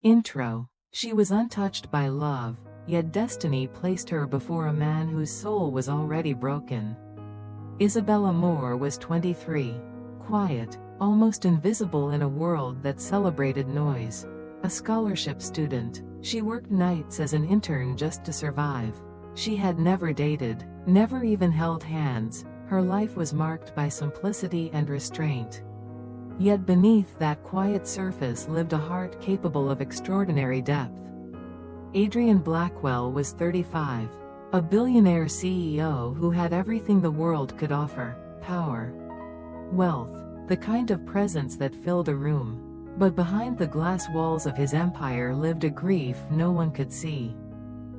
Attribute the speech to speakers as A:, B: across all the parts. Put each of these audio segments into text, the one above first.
A: Intro. She was untouched by love, yet destiny placed her before a man whose soul was already broken. Isabella Moore was 23. Quiet, almost invisible in a world that celebrated noise. A scholarship student, she worked nights as an intern just to survive. She had never dated, never even held hands. Her life was marked by simplicity and restraint. Yet beneath that quiet surface lived a heart capable of extraordinary depth. Adrian Blackwell was 35. A billionaire CEO who had everything the world could offer: power, wealth, the kind of presence that filled a room. But behind the glass walls of his empire lived a grief no one could see.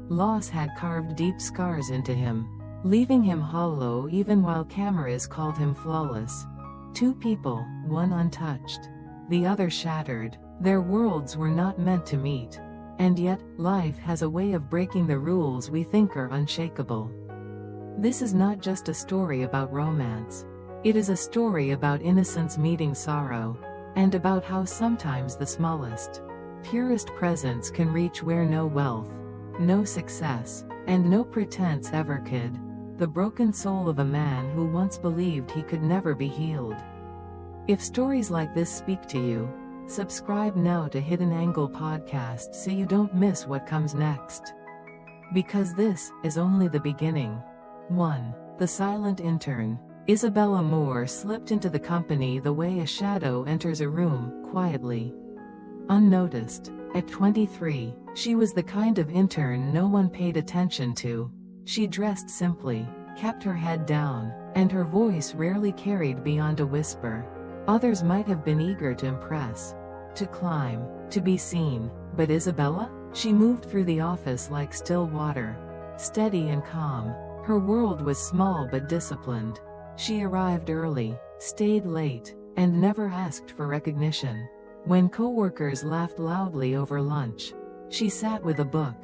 A: Loss had carved deep scars into him, leaving him hollow even while cameras called him flawless. Two people, one untouched, the other shattered. Their worlds were not meant to meet. And yet, life has a way of breaking the rules we think are unshakable. This is not just a story about romance. It is a story about innocence meeting sorrow, and about how sometimes the smallest, purest presence can reach where no wealth, no success, and no pretense ever could. The broken soul of a man who once believed he could never be healed. If stories like this speak to you, subscribe now to Hidden Angle Podcast so you don't miss what comes next. Because this is only the beginning. 1. The Silent Intern. Isabella Moore slipped into the company the way a shadow enters a room, quietly, unnoticed. At 23, she was the kind of intern no one paid attention to. She dressed simply, kept her head down, and her voice rarely carried beyond a whisper. Others might have been eager to impress, to climb, to be seen, but Isabella? She moved through the office like still water, steady and calm. Her world was small but disciplined. She arrived early, stayed late, and never asked for recognition. When coworkers laughed loudly over lunch, she sat with a book,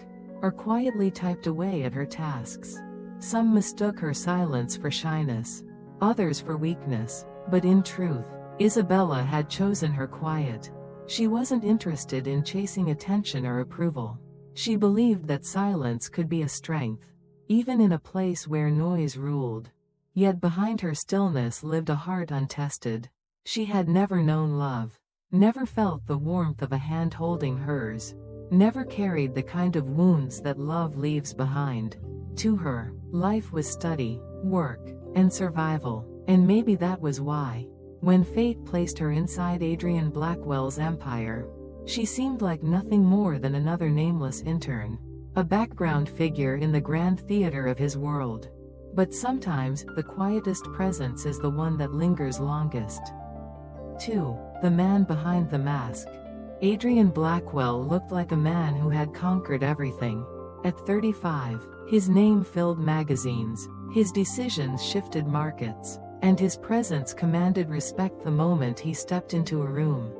A: or quietly typed away at her tasks. Some mistook her silence for shyness, others for weakness, but in truth, Isabella had chosen her quiet. She wasn't interested in chasing attention or approval. She believed that silence could be a strength, even in a place where noise ruled. Yet behind her stillness lived a heart untested. She had never known love, never felt the warmth of a hand holding hers, never carried the kind of wounds that love leaves behind. To her, life was study, work, and survival, and maybe that was why, when fate placed her inside Adrian Blackwell's empire, she seemed like nothing more than another nameless intern, a background figure in the grand theater of his world. But sometimes, the quietest presence is the one that lingers longest. 2. The Man Behind the Mask. Adrian Blackwell looked like a man who had conquered everything. At 35, his name filled magazines, his decisions shifted markets, and his presence commanded respect the moment he stepped into a room.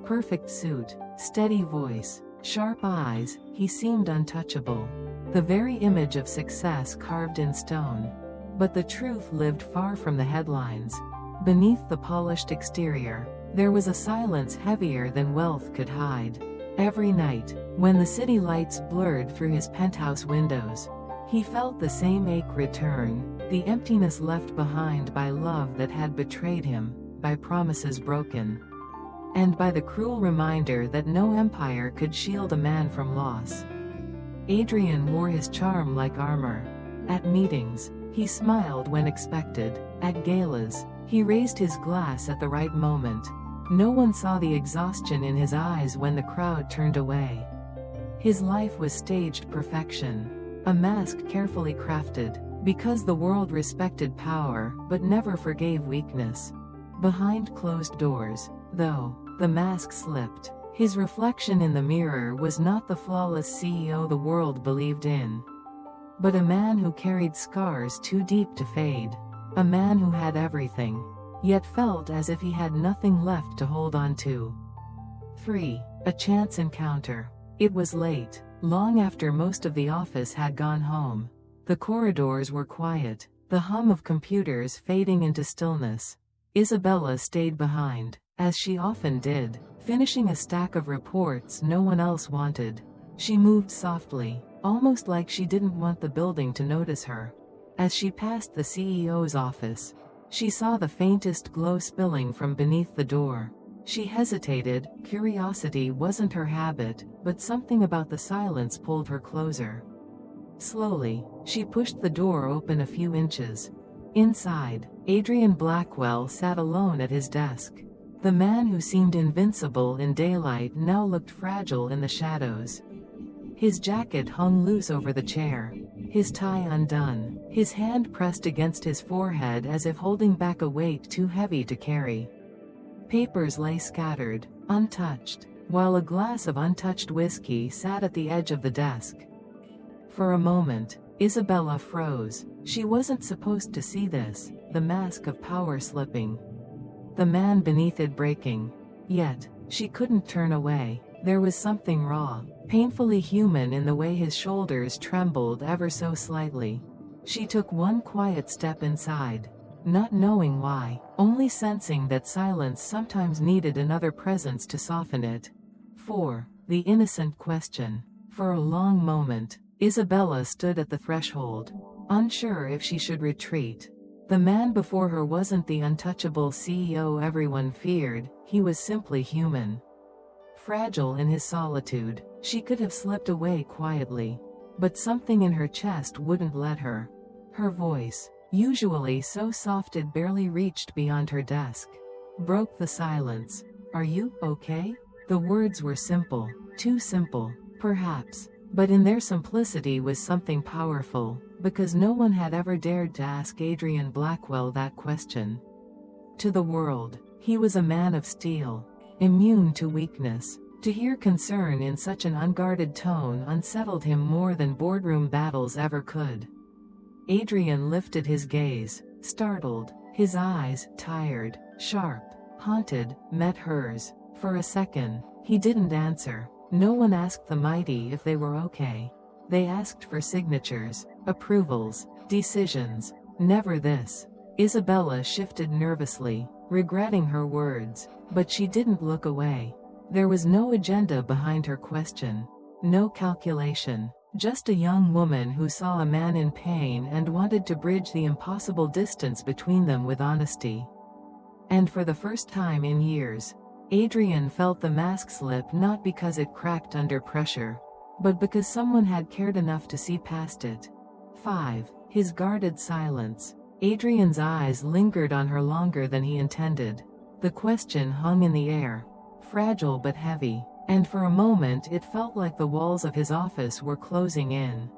A: Perfect suit, steady voice, sharp eyes, he seemed untouchable. The very image of success carved in stone. But the truth lived far from the headlines. Beneath the polished exterior, there was a silence heavier than wealth could hide. Every night, when the city lights blurred through his penthouse windows, he felt the same ache return, the emptiness left behind by love that had betrayed him, by promises broken, and by the cruel reminder that no empire could shield a man from loss. Adrian wore his charm like armor. At meetings, he smiled when expected. At galas, he raised his glass at the right moment. No one saw the exhaustion in his eyes when the crowd turned away. His life was staged perfection, a mask carefully crafted, because the world respected power but never forgave weakness. Behind closed doors, though, the mask slipped. His reflection in the mirror was not the flawless CEO the world believed in, but a man who carried scars too deep to fade. A man who had everything, yet felt as if he had nothing left to hold on to. 3. A chance encounter. It was late, long after most of the office had gone home. The corridors were quiet, the hum of computers fading into stillness. Isabella stayed behind, as she often did. finishing a stack of reports no one else wanted. She moved softly, almost like she didn't want the building to notice her. As she passed the CEO's office, she saw the faintest glow spilling from beneath the door. She hesitated. Curiosity wasn't her habit, but something about the silence pulled her closer. Slowly, she pushed the door open a few inches. Inside, Adrian Blackwell sat alone at his desk. The man who seemed invincible in daylight now looked fragile in the shadows. His jacket hung loose over the chair, his tie undone, his hand pressed against his forehead as if holding back a weight too heavy to carry. Papers lay scattered, untouched, while a glass of untouched whiskey sat at the edge of the desk. For a moment, Isabella froze. She wasn't supposed to see this, the mask of power slipping, the man beneath it breaking. Yet, she couldn't turn away. There was something raw, painfully human in the way his shoulders trembled ever so slightly. She took one quiet step inside, not knowing why, only sensing that silence sometimes needed another presence to soften it. 4. The innocent question. For a long moment, Isabella stood at the threshold, unsure if she should retreat. The man before her wasn't the untouchable CEO everyone feared, he was simply human. Fragile in his solitude, she could have slipped away quietly. But something in her chest wouldn't let her. Her voice, usually so soft it barely reached beyond her desk, broke the silence. "Are you okay?" The words were simple, too simple, perhaps, but in their simplicity was something powerful, because no one had ever dared to ask Adrian Blackwell that question. To the world, he was a man of steel, immune to weakness. To hear concern in such an unguarded tone unsettled him more than boardroom battles ever could. Adrian lifted his gaze, startled. His eyes, tired, sharp, haunted, met hers. For a second, he didn't answer. No one asked the mighty if they were okay. They asked for signatures, approvals, decisions. Never this. Isabella shifted nervously, regretting her words, but she didn't look away. There was no agenda behind her question, no calculation. Just a young woman who saw a man in pain and wanted to bridge the impossible distance between them with honesty. And for the first time in years, Adrian felt the mask slip, not because it cracked under pressure, but because someone had cared enough to see past it. 5. His guarded silence. Adrian's eyes lingered on her longer than he intended. The question hung in the air, fragile but heavy. And for a moment it felt like the walls of his office were closing in.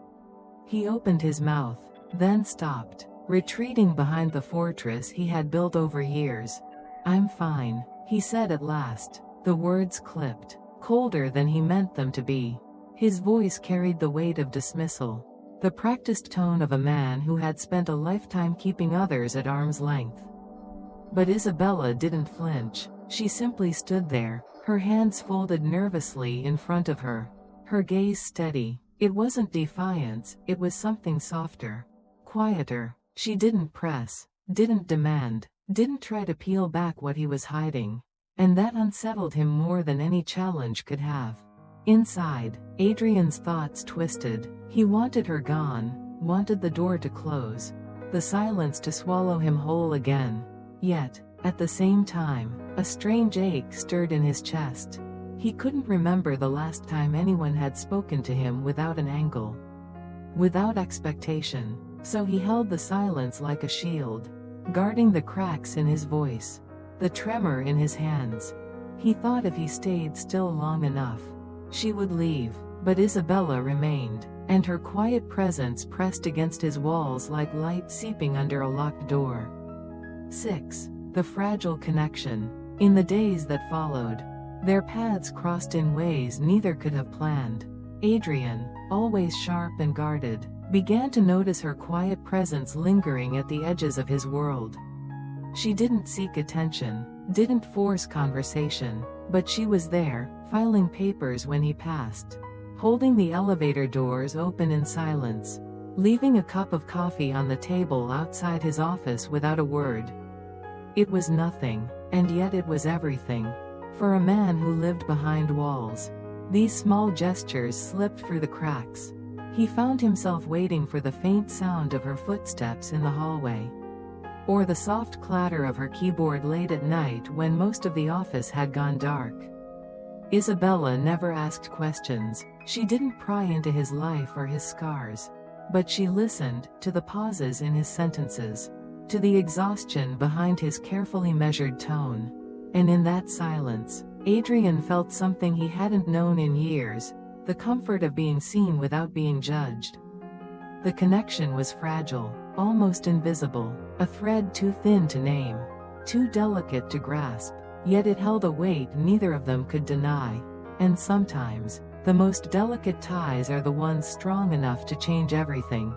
A: He opened his mouth, then stopped, retreating behind the fortress he had built over years. "I'm fine," he said at last. The words clipped, colder than he meant them to be. His voice carried the weight of dismissal, the practiced tone of a man who had spent a lifetime keeping others at arm's length. But Isabella didn't flinch. She simply stood there, her hands folded nervously in front of her, her gaze steady. It wasn't defiance, it was something softer, quieter. She didn't press, didn't demand, didn't try to peel back what he was hiding. And that unsettled him more than any challenge could have. Inside, Adrian's thoughts twisted. He wanted her gone, wanted the door to close, the silence to swallow him whole again. Yet, at the same time, a strange ache stirred in his chest. He couldn't remember the last time anyone had spoken to him without an angle, without expectation. So he held the silence like a shield, guarding the cracks in his voice, the tremor in his hands. He thought if he stayed still long enough, she would leave. But Isabella remained, and her quiet presence pressed against his walls like light seeping under a locked door. 6. The fragile connection. In the days that followed, their paths crossed in ways neither could have planned. Adrian, always sharp and guarded, began to notice her quiet presence lingering at the edges of his world. She didn't seek attention, didn't force conversation, but she was there, filing papers when he passed, holding the elevator doors open in silence, leaving a cup of coffee on the table outside his office without a word. It was nothing, and yet it was everything. For a man who lived behind walls, these small gestures slipped through the cracks. He found himself waiting for the faint sound of her footsteps in the hallway, or the soft clatter of her keyboard late at night when most of the office had gone dark. Isabella never asked questions. She didn't pry into his life or his scars. But she listened to the pauses in his sentences, to the exhaustion behind his carefully measured tone. And in that silence, Adrian felt something he hadn't known in years, the comfort of being seen without being judged. The connection was fragile, almost invisible, a thread too thin to name, too delicate to grasp, yet it held a weight neither of them could deny. And sometimes, the most delicate ties are the ones strong enough to change everything.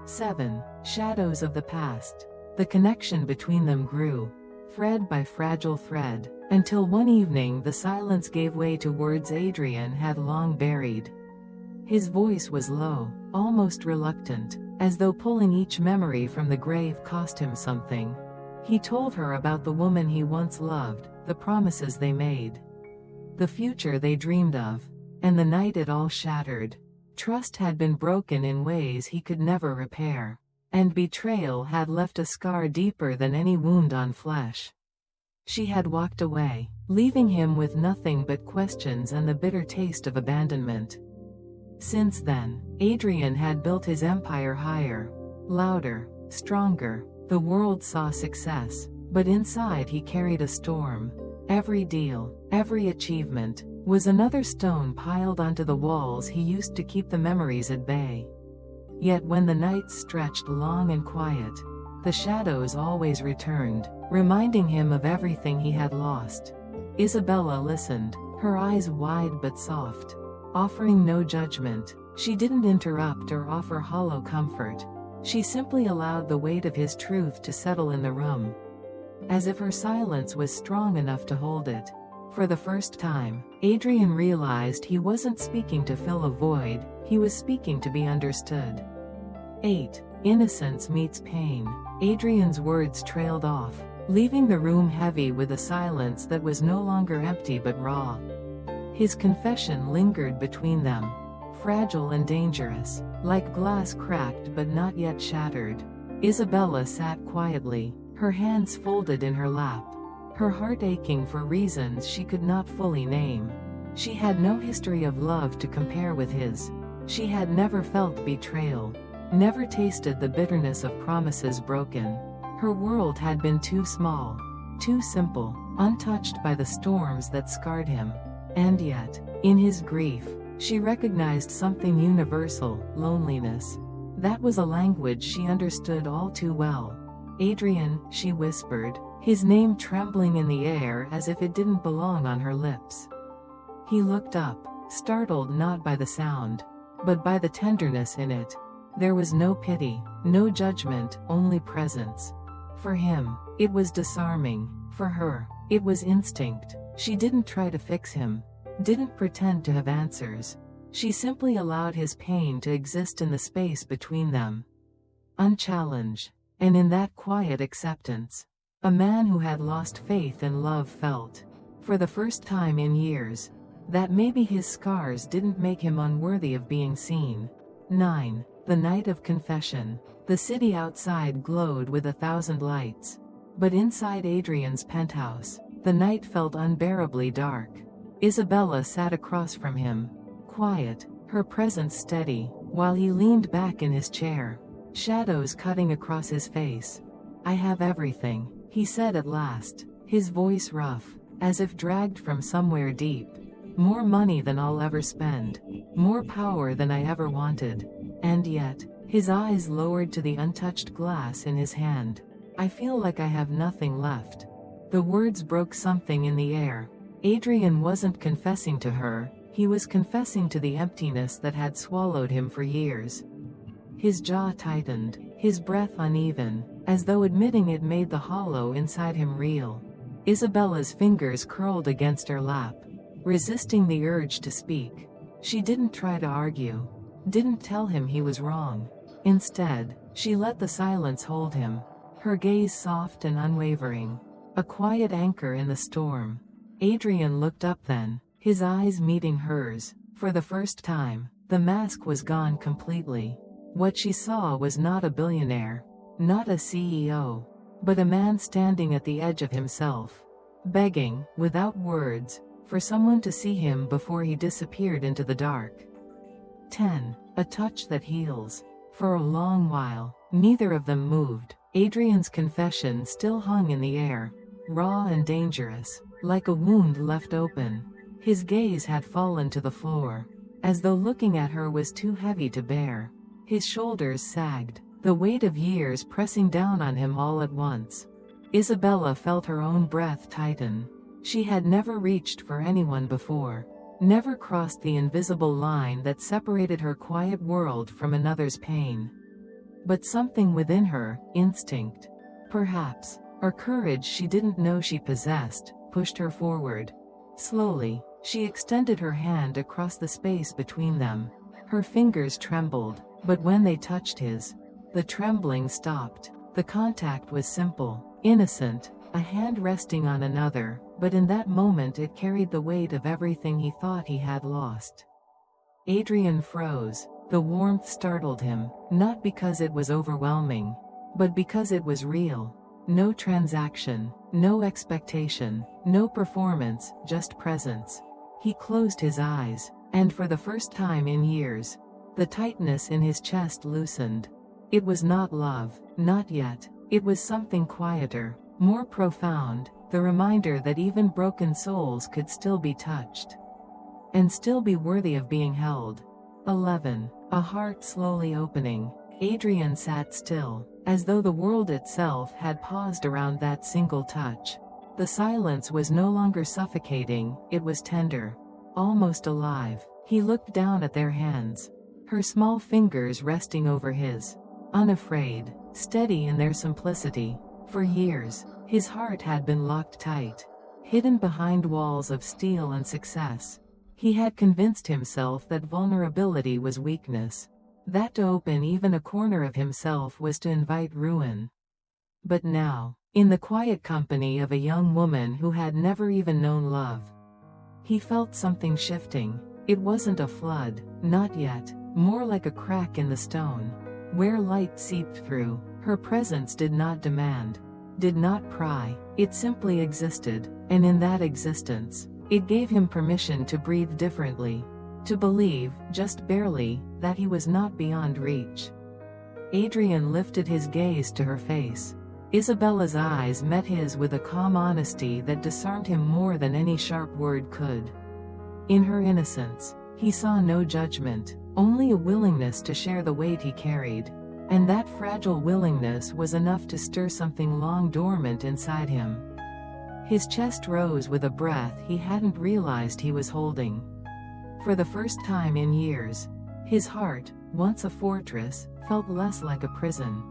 A: 7. Shadows of the past. The connection between them grew, thread by fragile thread, until one evening the silence gave way to words Adrian had long buried. His voice was low, almost reluctant, as though pulling each memory from the grave cost him something. He told her about the woman he once loved, the promises they made, the future they dreamed of, and the night it all shattered. Trust had been broken in ways he could never repair, and betrayal had left a scar deeper than any wound on flesh. She had walked away, leaving him with nothing but questions and the bitter taste of abandonment. Since then, Adrian had built his empire higher, louder, stronger. The world saw success, but inside he carried a storm. Every deal, every achievement, was another stone piled onto the walls he used to keep the memories at bay. Yet when the nights stretched long and quiet, the shadows always returned, reminding him of everything he had lost. Isabella listened, her eyes wide but soft, offering no judgment. She didn't interrupt or offer hollow comfort. She simply allowed the weight of his truth to settle in the room, as if her silence was strong enough to hold it. For the first time, Adrian realized he wasn't speaking to fill a void, he was speaking to be understood. 8. Innocence meets pain. Adrian's words trailed off, leaving the room heavy with a silence that was no longer empty but raw. His confession lingered between them, fragile and dangerous, like glass cracked but not yet shattered. Isabella sat quietly, her hands folded in her lap, her heart aching for reasons she could not fully name. She had no history of love to compare with his. She had never felt betrayal, never tasted the bitterness of promises broken. Her world had been too small, too simple, untouched by the storms that scarred him. And yet, in his grief, she recognized something universal: loneliness. That was a language she understood all too well. Adrian, she whispered, his name trembling in the air as if it didn't belong on her lips. He looked up, startled not by the sound, but by the tenderness in it. There was no pity, no judgment, only presence. For him, it was disarming. For her, it was instinct. She didn't try to fix him, didn't pretend to have answers. She simply allowed his pain to exist in the space between them, unchallenged. And in that quiet acceptance, a man who had lost faith in love felt, for the first time in years, that maybe his scars didn't make him unworthy of being seen. 9. The night of confession. The city outside glowed with 1,000 lights, but inside Adrian's penthouse, the night felt unbearably dark. Isabella sat across from him, quiet, her presence steady, while he leaned back in his chair, shadows cutting across his face. "I have everything," he said at last, his voice rough, as if dragged from somewhere deep. "More money than I'll ever spend, more power than I ever wanted." And yet, his eyes lowered to the untouched glass in his hand. "I feel like I have nothing left." The words broke something in the air. Adrian wasn't confessing to her, he was confessing to the emptiness that had swallowed him for years. His jaw tightened, his breath uneven, as though admitting it made the hollow inside him real. Isabella's fingers curled against her lap, resisting the urge to speak. She didn't try to argue, didn't tell him he was wrong. Instead, she let the silence hold him, her gaze soft and unwavering, a quiet anchor in the storm. Adrian looked up then, his eyes meeting hers. For the first time, the mask was gone completely. What she saw was not a billionaire, not a CEO, but a man standing at the edge of himself, begging, without words, for someone to see him before he disappeared into the dark. 10. A touch that heals. For a long while, neither of them moved. Adrian's confession still hung in the air, raw and dangerous, like a wound left open. His gaze had fallen to the floor, as though looking at her was too heavy to bear. His shoulders sagged, the weight of years pressing down on him all at once. Isabella felt her own breath tighten. She had never reached for anyone before, never crossed the invisible line that separated her quiet world from another's pain. But something within her, instinct, perhaps, or courage she didn't know she possessed, pushed her forward. Slowly, she extended her hand across the space between them. Her fingers trembled, but when they touched his, the trembling stopped. The contact was simple, innocent, a hand resting on another, but in that moment it carried the weight of everything he thought he had lost. Adrian froze. The warmth startled him, not because it was overwhelming, but because it was real. No transaction, no expectation, no performance, just presence. He closed his eyes, and for the first time in years, the tightness in his chest loosened. It was not love, not yet. It was something quieter, more profound, the reminder that even broken souls could still be touched, and still be worthy of being held. 11. A heart slowly opening. Adrian sat still, as though the world itself had paused around that single touch. The silence was no longer suffocating, it was tender, almost alive. He looked down at their hands, her small fingers resting over his, unafraid, steady in their simplicity. For years, his heart had been locked tight, hidden behind walls of steel and success. He had convinced himself that vulnerability was weakness, that to open even a corner of himself was to invite ruin. But now, in the quiet company of a young woman who had never even known love, he felt something shifting. It wasn't a flood, not yet, more like a crack in the stone, where light seeped through. Her presence did not demand, did not pry, it simply existed, and in that existence, it gave him permission to breathe differently, to believe, just barely, that he was not beyond reach. Adrian lifted his gaze to her face. Isabella's eyes met his with a calm honesty that disarmed him more than any sharp word could. In her innocence, he saw no judgment, only a willingness to share the weight he carried, and that fragile willingness was enough to stir something long dormant inside him. His chest rose with a breath he hadn't realized he was holding. For the first time in years, his heart, once a fortress, felt less like a prison,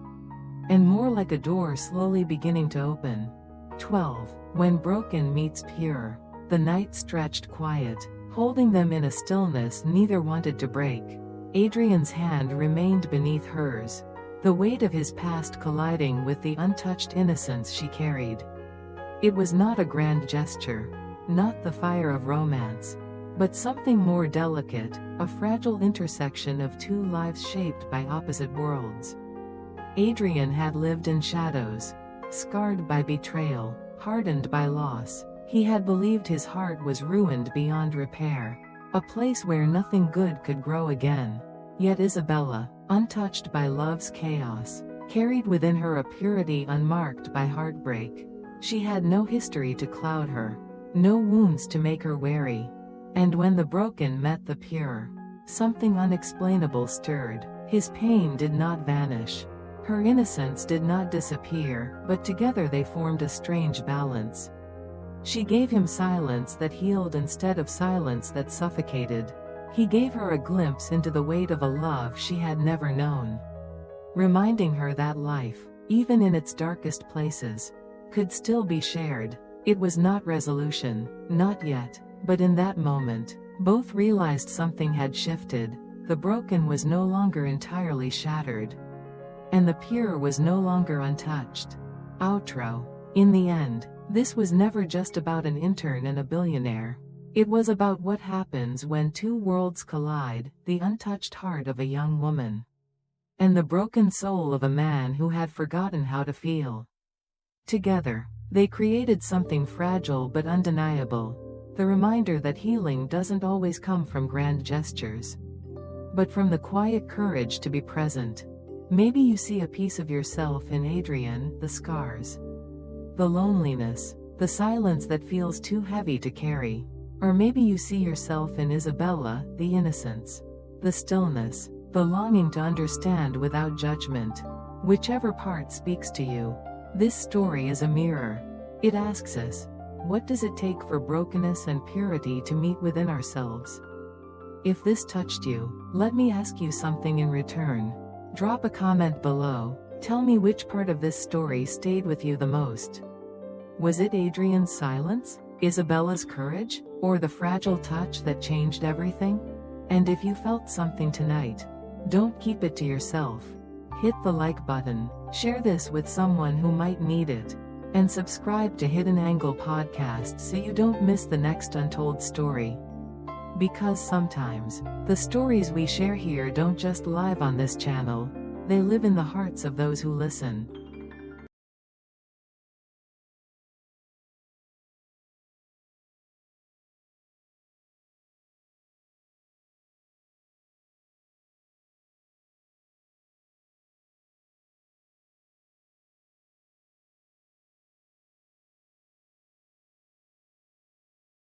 A: and more like a door slowly beginning to open. 12. When broken meets pure. The night stretched quiet, holding them in a stillness neither wanted to break. Adrian's hand remained beneath hers, the weight of his past colliding with the untouched innocence she carried. It was not a grand gesture, not the fire of romance, but something more delicate, a fragile intersection of two lives shaped by opposite worlds. Adrian had lived in shadows, scarred by betrayal, hardened by loss. He had believed his heart was ruined beyond repair, a place where nothing good could grow again. Yet Isabella, untouched by love's chaos, carried within her a purity unmarked by heartbreak. She had no history to cloud her, no wounds to make her wary. And when the broken met the pure, something unexplainable stirred. His pain did not vanish. Her innocence did not disappear, but together they formed a strange balance. She gave him silence that healed instead of silence that suffocated. He gave her a glimpse into the weight of a love she had never known, reminding her that life, even in its darkest places, could still be shared. It was not resolution, not yet, but in that moment, both realized something had shifted. The broken was no longer entirely shattered, and the pure was no longer untouched. Outro. In the end, This was never just about an intern and a billionaire. It was about what happens when two worlds collide, the untouched heart of a young woman and the broken soul of a man who had forgotten how to feel. Together, they created something fragile but undeniable, the reminder that healing doesn't always come from grand gestures, but from the quiet courage to be present. Maybe you see a piece of yourself in Adrian, the scars, the loneliness, the silence that feels too heavy to carry. Or maybe you see yourself in Isabella, the innocence, the stillness, the longing to understand without judgment. Whichever part speaks to you, this story is a mirror. It asks us, what does it take for brokenness and purity to meet within ourselves? If this touched you, let me ask you something in return. Drop a comment below. Tell me which part of this story stayed with you the most. Was it Adrian's silence, Isabella's courage, or the fragile touch that changed everything? And if you felt something tonight, don't keep it to yourself. Hit the like button, share this with someone who might need it, and subscribe to Hidden Angle Podcast so you don't miss the next untold story. Because sometimes, the stories we share here don't just live on this channel, they live in the hearts of those who listen.